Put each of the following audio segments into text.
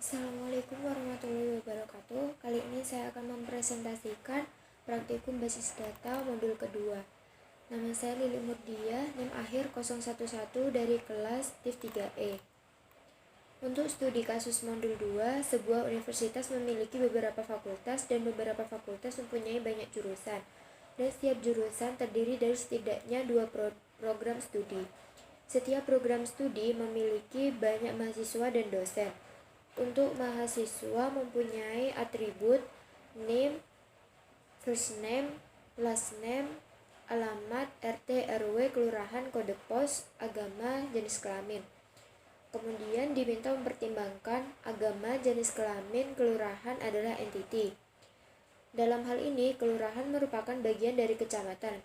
Assalamualaikum warahmatullahi wabarakatuh. Kali ini saya akan mempresentasikan praktikum basis data modul kedua. Nama saya Lili Murdia, NIM akhir 011 dari kelas TIF 3E. Untuk studi kasus modul 2, sebuah universitas memiliki beberapa fakultas dan beberapa fakultas mempunyai banyak jurusan. Dan setiap jurusan terdiri dari setidaknya 2 program studi. Setiap program studi memiliki banyak mahasiswa dan dosen. Untuk mahasiswa mempunyai atribut name, first name, last name, alamat, RT, RW, kelurahan, kode pos, agama, jenis kelamin. Kemudian diminta mempertimbangkan agama, jenis kelamin, kelurahan adalah entiti. Dalam hal ini, kelurahan merupakan bagian dari kecamatan,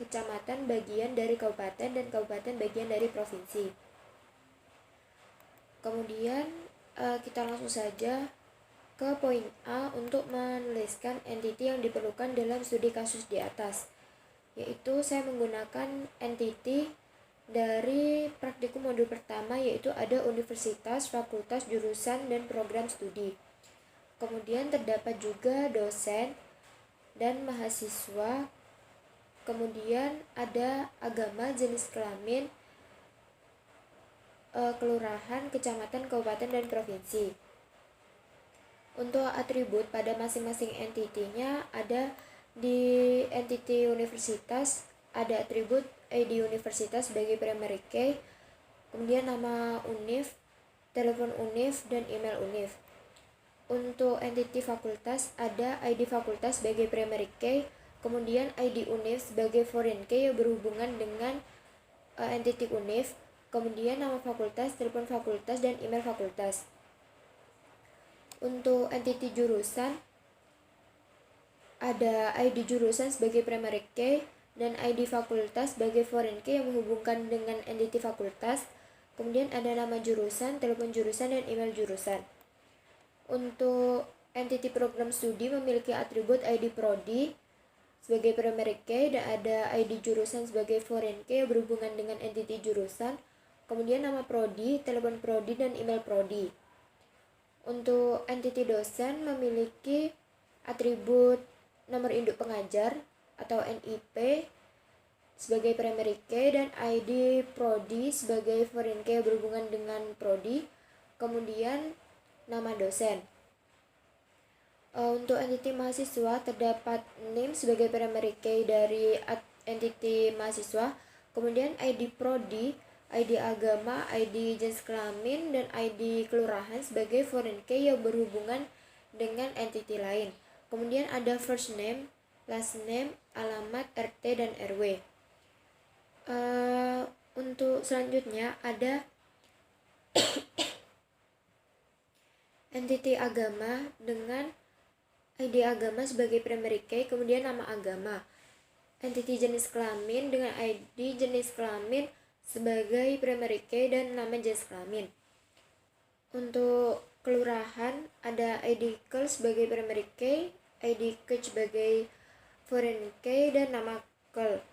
kecamatan bagian dari kabupaten, dan kabupaten bagian dari provinsi. Kemudian kita langsung saja ke poin A untuk menuliskan entiti yang diperlukan dalam studi kasus di atas, yaitu saya menggunakan entiti dari praktikum modul pertama, yaitu ada universitas, fakultas, jurusan, dan program studi. Kemudian terdapat juga dosen dan mahasiswa. Kemudian ada agama, jenis kelamin, kelurahan, kecamatan, kabupaten, dan provinsi. Untuk atribut pada masing-masing entitinya ada di entiti universitas, ada atribut ID universitas sebagai primary key, kemudian nama univ, telepon univ, dan email univ. Untuk entiti fakultas ada ID fakultas sebagai primary key, kemudian ID univ sebagai foreign key yang berhubungan dengan entiti univ, kemudian nama fakultas, telepon fakultas, dan email fakultas. Untuk entiti jurusan ada ID jurusan sebagai primary key dan ID fakultas sebagai foreign key yang menghubungkan dengan entiti fakultas. Kemudian ada nama jurusan, telepon jurusan, dan email jurusan. Untuk entiti program studi memiliki atribut ID prodi sebagai primary key dan ada ID jurusan sebagai foreign key yang berhubungan dengan entiti jurusan. Kemudian nama prodi, telepon prodi, dan email prodi. Untuk entiti dosen memiliki atribut nomor induk pengajar atau NIP sebagai primary key dan ID prodi sebagai foreign key berhubungan dengan prodi. Kemudian nama dosen. Untuk entiti mahasiswa terdapat name sebagai primary key dari entiti mahasiswa, kemudian ID prodi, ID agama, ID jenis kelamin, dan ID kelurahan sebagai foreign key yang berhubungan dengan entiti lain. Kemudian ada first name, last name, alamat, RT, dan RW. Untuk selanjutnya ada entiti agama dengan ID agama sebagai primary key, kemudian nama agama. Entiti jenis kelamin dengan ID jenis kelamin sebagai primary key dan nama jenis kelamin. Untuk kelurahan ada ID kel sebagai primary key, ID kec sebagai foreign key, dan nama kel.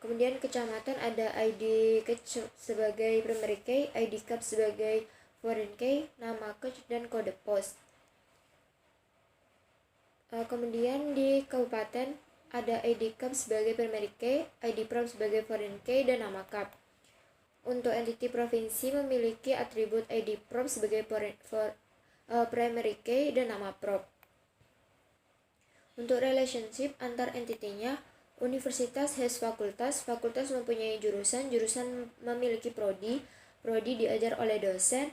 Kemudian kecamatan ada ID kec sebagai primary key, ID kap sebagai foreign key, nama kec, dan kode pos. Kemudian di kabupaten ada ID kap sebagai primary key, ID prop sebagai foreign key, dan nama kap. Untuk entiti provinsi memiliki atribut ID prop sebagai primary key dan nama prop. Untuk relationship antar entitinya, universitas has fakultas, fakultas mempunyai jurusan, jurusan memiliki prodi, prodi diajar oleh dosen,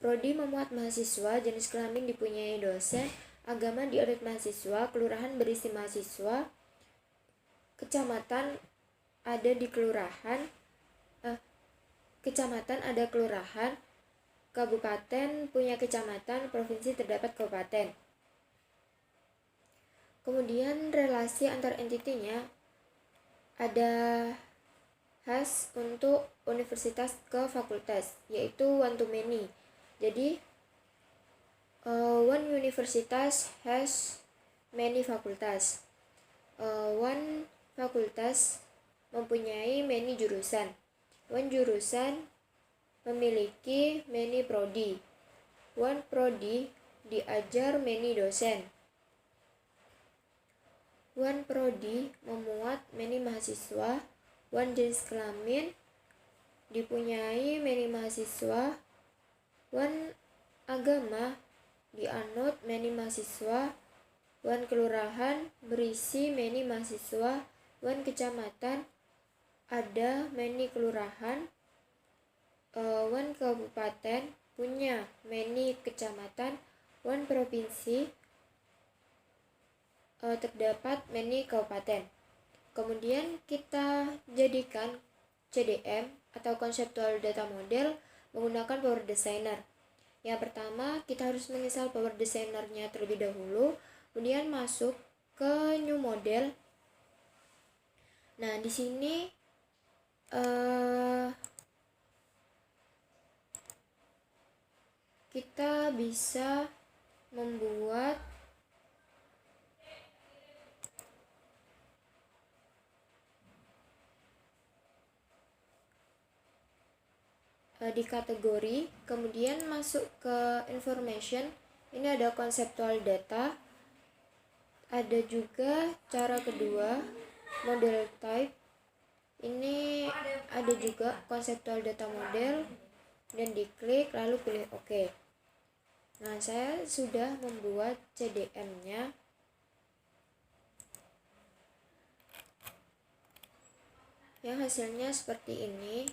prodi memuat mahasiswa, jenis kelamin dipunyai dosen, agama dianut mahasiswa, kelurahan berisi mahasiswa, kecamatan ada di kelurahan, kecamatan ada kelurahan, kabupaten punya kecamatan, provinsi terdapat kabupaten. Kemudian relasi antar entitinya ada has untuk universitas ke fakultas, yaitu one to many. Jadi one universitas has many fakultas. One fakultas mempunyai many jurusan. One jurusan memiliki many prodi. One prodi diajar many dosen. One prodi memuat many mahasiswa. One jenis kelamin dipunyai many mahasiswa. One agama dianut many mahasiswa. One kelurahan berisi many mahasiswa. One kecamatan ada many kelurahan. One kabupaten punya many kecamatan. One provinsi terdapat many kabupaten. Kemudian kita jadikan CDM atau Conceptual Data Model menggunakan Power Designer. Yang pertama, kita harus menginstal Power Designer-nya terlebih dahulu, kemudian masuk ke New Model. Nah, di sini kita bisa membuat di kategori, kemudian masuk ke information. Ini ada conceptual data, ada juga cara kedua model type. Ini ada juga conceptual data model, dan diklik lalu pilih OK. Nah, saya sudah membuat CDM-nya. Yang hasilnya seperti ini.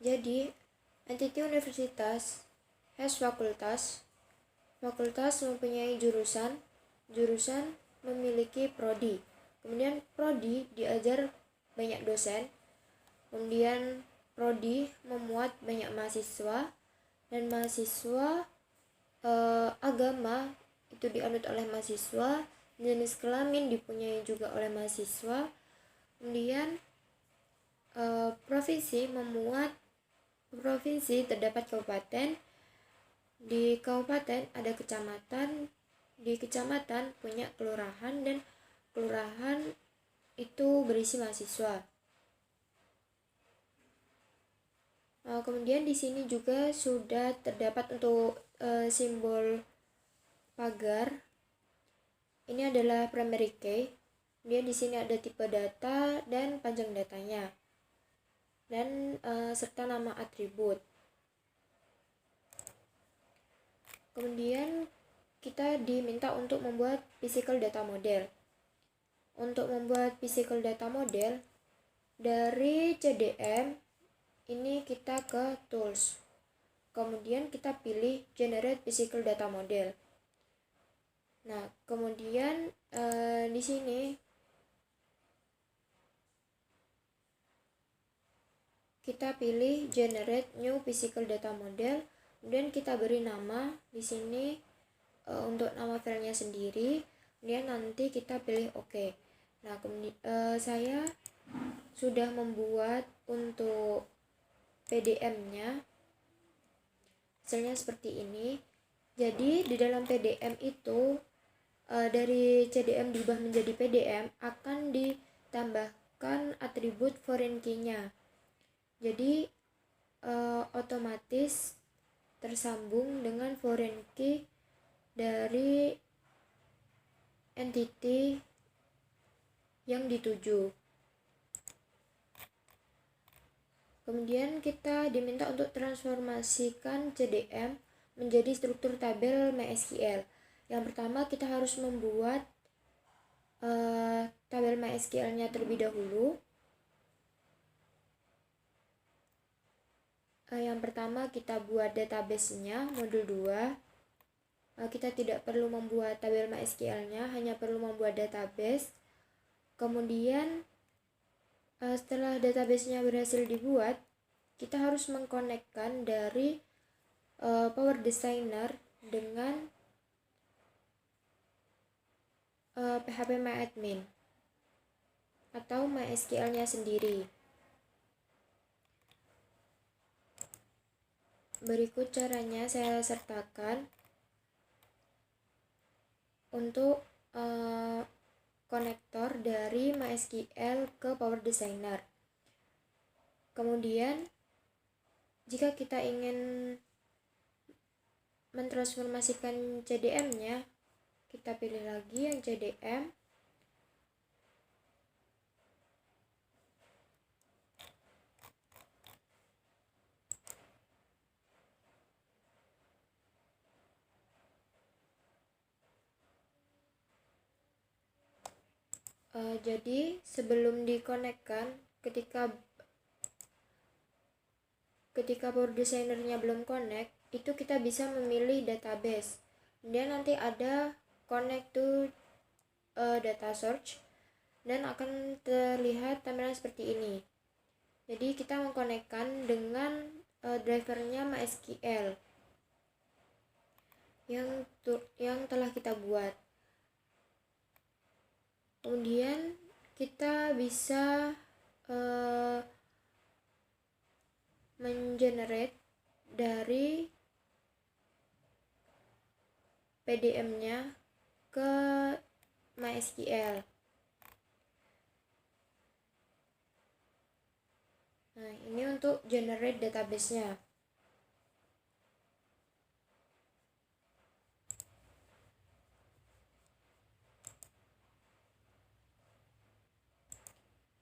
Jadi, entity universitas has fakultas. Fakultas mempunyai jurusan. Jurusan memiliki prodi. Kemudian prodi diajar banyak dosen. Kemudian prodi memuat banyak mahasiswa. Dan mahasiswa agama itu dianut oleh mahasiswa. Jenis kelamin dipunyai juga oleh mahasiswa. Kemudian provinsi terdapat kabupaten. Di kabupaten ada kecamatan. Di kecamatan punya kelurahan, dan kelurahan itu berisi mahasiswa. Kemudian di sini juga sudah terdapat untuk simbol pagar. Ini adalah primary key. Kemudian di sini ada tipe data dan panjang datanya, dan serta nama atribut. Kemudian kita diminta untuk membuat physical data model. Untuk membuat physical data model, dari CDM ini kita ke tools. Kemudian kita pilih generate physical data model. Nah, kemudian di sini kita pilih generate new physical data model. Kemudian kita beri nama di sini untuk nama filenya sendiri. Kemudian nanti kita pilih OK. Nah, kemudian saya sudah membuat untuk PDM-nya. Hasilnya seperti ini. Jadi di dalam PDM itu dari CDM diubah menjadi PDM akan ditambahkan atribut foreign key-nya. Jadi otomatis tersambung dengan foreign key dari entity yang dituju. Kemudian kita diminta untuk transformasikan CDM menjadi struktur tabel MySQL. Yang pertama, kita harus membuat tabel MySQL-nya terlebih dahulu. Yang pertama, kita buat database-nya, modul 2. Kita tidak perlu membuat tabel MySQL-nya, hanya perlu membuat database. Kemudian setelah database-nya berhasil dibuat, kita harus mengkonekkan dari Power Designer dengan PHP MyAdmin atau MySQL-nya sendiri. berikut caranya saya sertakan untuk konektor dari MySQL ke Power Designer. Kemudian jika kita ingin mentransformasikan CDM-nya, kita pilih lagi yang CDM. Jadi sebelum dikonekkan, ketika Power Designer-nya belum connect, itu kita bisa memilih database. Kemudian nanti ada connect to data source dan akan terlihat tampilan seperti ini. Jadi kita mengkonekkan dengan drivernya MySQL yang telah kita buat. Kemudian kita bisa mengenerate dari PDM-nya ke MySQL. Nah, ini untuk generate database-nya.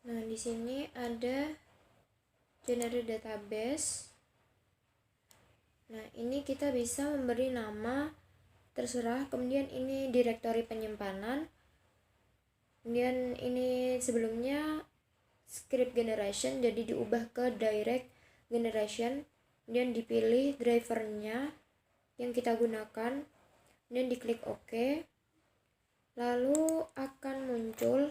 Nah, di sini ada generate database. Nah, ini kita bisa memberi nama terserah. Kemudian ini direktori penyimpanan. Kemudian ini sebelumnya script generation, jadi diubah ke direct generation. Kemudian dipilih drivernya yang kita gunakan. Kemudian diklik OK. Lalu akan muncul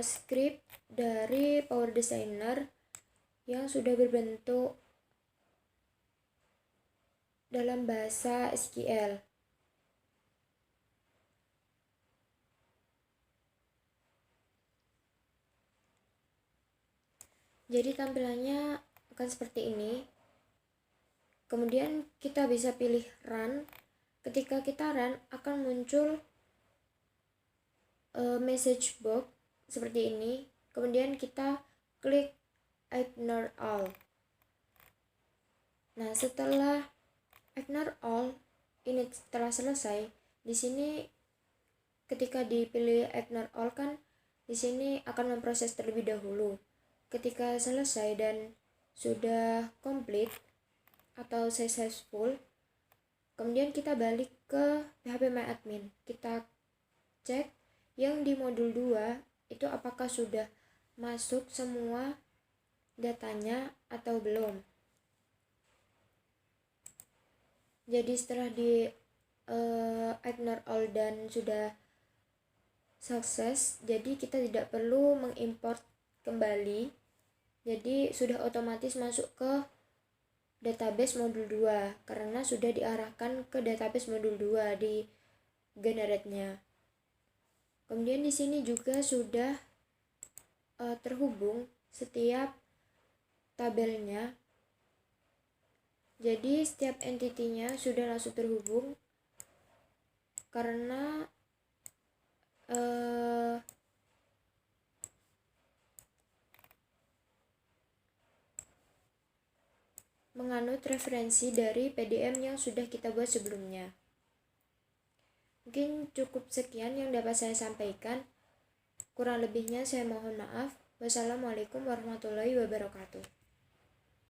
script dari Power Designer yang sudah berbentuk dalam bahasa SQL. Jadi tampilannya akan seperti ini. Kemudian kita bisa pilih run. Ketika kita run akan muncul message box seperti ini. Kemudian kita klik ignore all. Nah, setelah ignore all ini telah selesai, di sini ketika dipilih ignore all kan di sini akan memproses terlebih dahulu. Ketika selesai dan sudah complete atau successful, kemudian kita balik ke phpMyAdmin. Kita cek yang di modul 2 itu apakah sudah masuk semua datanya atau belum. Jadi setelah di ignore all dan sudah sukses, jadi kita tidak perlu mengimport kembali. Jadi sudah otomatis masuk ke database modul 2 karena sudah diarahkan ke database modul 2 di generate-nya. Kemudian di sini juga sudah terhubung setiap tabelnya. Jadi setiap entity-nya sudah langsung terhubung karena menganut referensi dari PDM yang sudah kita buat sebelumnya. Mungkin cukup sekian yang dapat saya sampaikan. Kurang lebihnya saya mohon maaf. Wassalamualaikum warahmatullahi wabarakatuh.